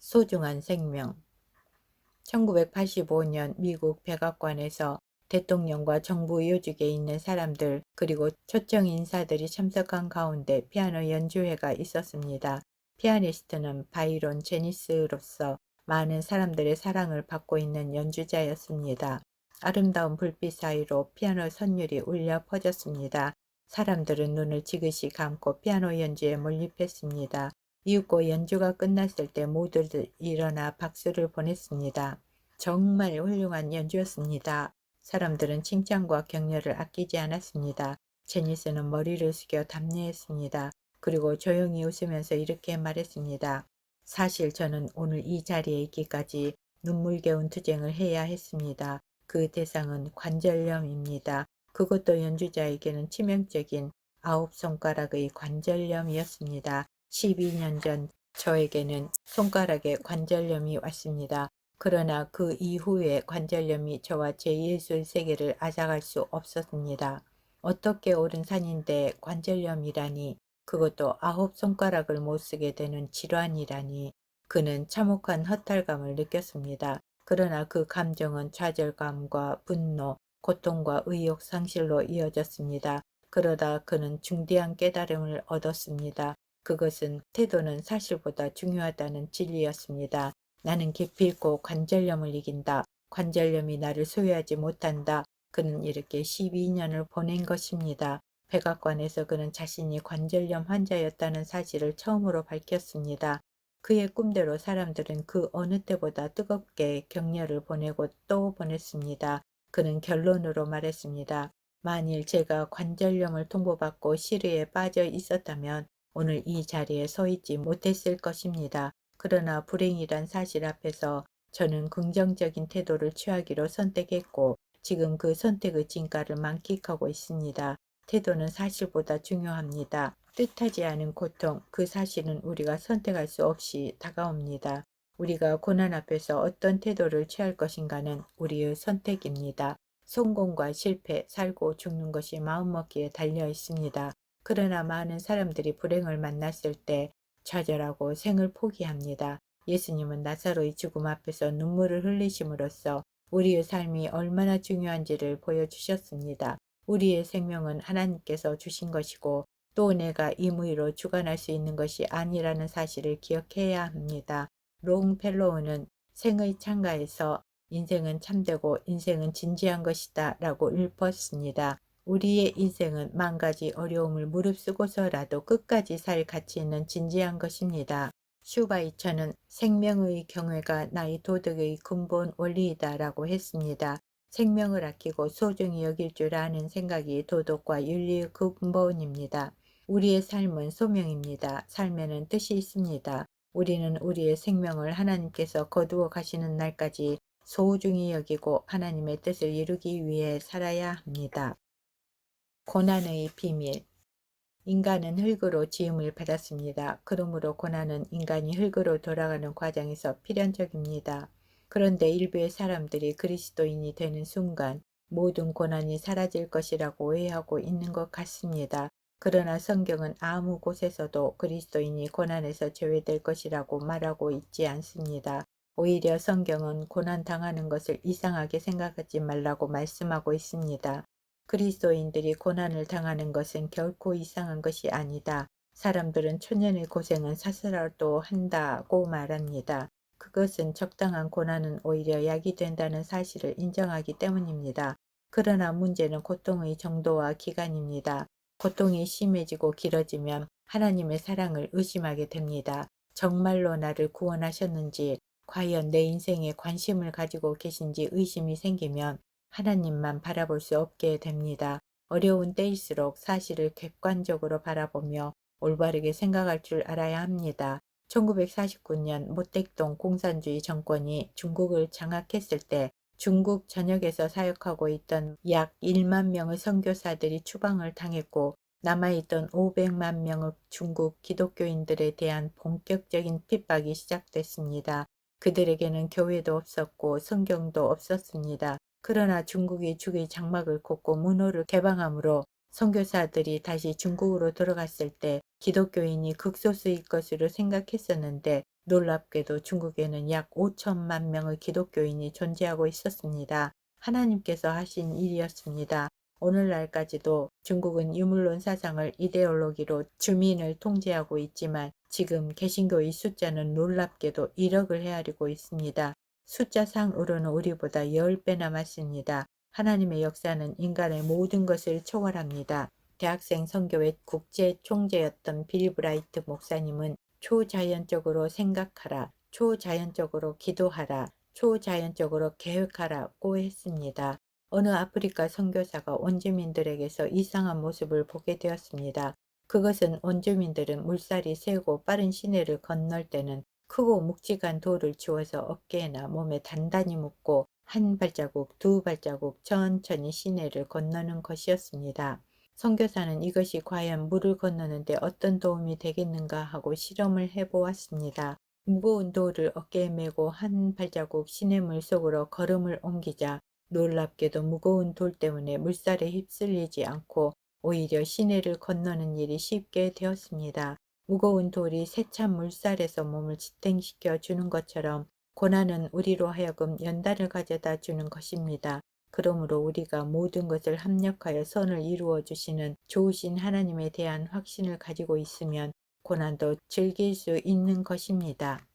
소중한 생명. 1985년 미국 백악관에서 대통령과 정부 요직에 있는 사람들 그리고 초청 인사들이 참석한 가운데 피아노 연주회가 있었습니다. 피아니스트는 바이론 제니스로서 많은 사람들의 사랑을 받고 있는 연주자였습니다. 아름다운 불빛 사이로 피아노 선율이 울려 퍼졌습니다. 사람들은 눈을 지그시 감고 피아노 연주에 몰입했습니다. 이윽고 연주가 끝났을 때 모두들 일어나 박수를 보냈습니다. 정말 훌륭한 연주였습니다. 사람들은 칭찬과 격려를 아끼지 않았습니다. 제니스는 머리를 숙여 답례했습니다. 그리고 조용히 웃으면서 이렇게 말했습니다. 사실 저는 오늘 이 자리에 있기까지 눈물겨운 투쟁을 해야 했습니다. 그 대상은 관절염입니다. 그것도 연주자에게는 치명적인 9손가락의 관절염이었습니다. 12년 전 저에게는 손가락에 관절염이 왔습니다. 그러나 그 이후에 관절염이 저와 제 예술 세계를 앗아갈 수 없었습니다. 어떻게 오른 산인데 관절염이라니, 그것도 9손가락을 못 쓰게 되는 질환이라니. 그는 참혹한 허탈감을 느꼈습니다. 그러나 그 감정은 좌절감과 분노, 고통과 의욕 상실로 이어졌습니다. 그러다 그는 중대한 깨달음을 얻었습니다. 그것은 태도는 사실보다 중요하다는 진리였습니다. 나는 기필코 관절염을 이긴다. 관절염이 나를 소유하지 못한다. 그는 이렇게 12년을 보낸 것입니다. 백악관에서 그는 자신이 관절염 환자였다는 사실을 처음으로 밝혔습니다. 그의 꿈대로 사람들은 그 어느 때보다 뜨겁게 격려를 보내고 또 보냈습니다. 그는 결론으로 말했습니다. 만일 제가 관절염을 통보받고 시리에 빠져 있었다면 오늘 이 자리에 서 있지 못했을 것입니다. 그러나 불행이란 사실 앞에서 저는 긍정적인 태도를 취하기로 선택했고 지금 그 선택의 진가를 만끽하고 있습니다. 태도는 사실보다 중요합니다. 뜻하지 않은 고통, 그 사실은 우리가 선택할 수 없이 다가옵니다. 우리가 고난 앞에서 어떤 태도를 취할 것인가는 우리의 선택입니다. 성공과 실패, 살고 죽는 것이 마음먹기에 달려 있습니다. 그러나 많은 사람들이 불행을 만났을 때 좌절하고 생을 포기합니다. 예수님은 나사로의 죽음 앞에서 눈물을 흘리심으로써 우리의 삶이 얼마나 중요한지를 보여주셨습니다. 우리의 생명은 하나님께서 주신 것이고 또 내가 임의로 주관할 수 있는 것이 아니라는 사실을 기억해야 합니다. 롱펠로우는 생의 창가에서 인생은 참되고 인생은 진지한 것이다 라고 읊었습니다. 우리의 인생은 만 가지 어려움을 무릅쓰고서라도 끝까지 살 가치 있는 진지한 것입니다. 슈바이처는 생명의 경외가 나의 도덕의 근본 원리이다 라고 했습니다. 생명을 아끼고 소중히 여길 줄 아는 생각이 도덕과 윤리의 근본입니다. 우리의 삶은 소명입니다. 삶에는 뜻이 있습니다. 우리는 우리의 생명을 하나님께서 거두어 가시는 날까지 소중히 여기고 하나님의 뜻을 이루기 위해 살아야 합니다. 고난의 비밀. 인간은 흙으로 지음을 받았습니다. 그러므로 고난은 인간이 흙으로 돌아가는 과정에서 필연적입니다. 그런데 일부의 사람들이 그리스도인이 되는 순간 모든 고난이 사라질 것이라고 오해하고 있는 것 같습니다. 그러나 성경은 아무 곳에서도 그리스도인이 고난에서 제외될 것이라고 말하고 있지 않습니다. 오히려 성경은 고난 당하는 것을 이상하게 생각하지 말라고 말씀하고 있습니다. 그리스도인들이 고난을 당하는 것은 결코 이상한 것이 아니다. 사람들은 초년의 고생은 사슬라도 한다고 말합니다. 그것은 적당한 고난은 오히려 약이 된다는 사실을 인정하기 때문입니다. 그러나 문제는 고통의 정도와 기간입니다. 고통이 심해지고 길어지면 하나님의 사랑을 의심하게 됩니다. 정말로 나를 구원하셨는지, 과연 내 인생에 관심을 가지고 계신지 의심이 생기면 하나님만 바라볼 수 없게 됩니다. 어려운 때일수록 사실을 객관적으로 바라보며 올바르게 생각할 줄 알아야 합니다. 1949년 모택동 공산주의 정권이 중국을 장악했을 때 중국 전역에서 사역하고 있던 약 1만 명의 선교사들이 추방을 당했고 남아있던 500만 명의 중국 기독교인들에 대한 본격적인 핍박이 시작됐습니다. 그들에게는 교회도 없었고 성경도 없었습니다. 그러나 중국이 주의 장막을 걷고 문호를 개방함으로 선교사들이 다시 중국으로 들어갔을 때 기독교인이 극소수일 것으로 생각했었는데 놀랍게도 중국에는 약 5천만 명의 기독교인이 존재하고 있었습니다. 하나님께서 하신 일이었습니다. 오늘날까지도 중국은 유물론 사상을 이데올로기로 주민을 통제하고 있지만 지금 개신교의 숫자는 놀랍게도 1억을 헤아리고 있습니다. 숫자상으로는 우리보다 10배나 많습니다. 하나님의 역사는 인간의 모든 것을 초월합니다. 대학생 선교회 국제 총재였던 빌 브라이트 목사님은 초자연적으로 생각하라, 초자연적으로 기도하라, 초자연적으로 계획하라고 했습니다. 어느 아프리카 선교사가 원주민들에게서 이상한 모습을 보게 되었습니다. 그것은 원주민들은 물살이 세고 빠른 시내를 건널 때는 크고 묵직한 돌을 주워서 어깨나 몸에 단단히 묶고 한 발자국, 두 발자국 천천히 시내를 건너는 것이었습니다. 선교사는 이것이 과연 물을 건너는데 어떤 도움이 되겠는가 하고 실험을 해보았습니다. 무거운 돌을 어깨에 메고 한 발자국 시냇물 속으로 걸음을 옮기자 놀랍게도 무거운 돌 때문에 물살에 휩쓸리지 않고 오히려 시내를 건너는 일이 쉽게 되었습니다. 무거운 돌이 세찬 물살에서 몸을 지탱시켜 주는 것처럼 고난은 우리로 하여금 연단을 가져다 주는 것입니다. 그러므로 우리가 모든 것을 합력하여 선을 이루어 주시는 좋으신 하나님에 대한 확신을 가지고 있으면 고난도 즐길 수 있는 것입니다.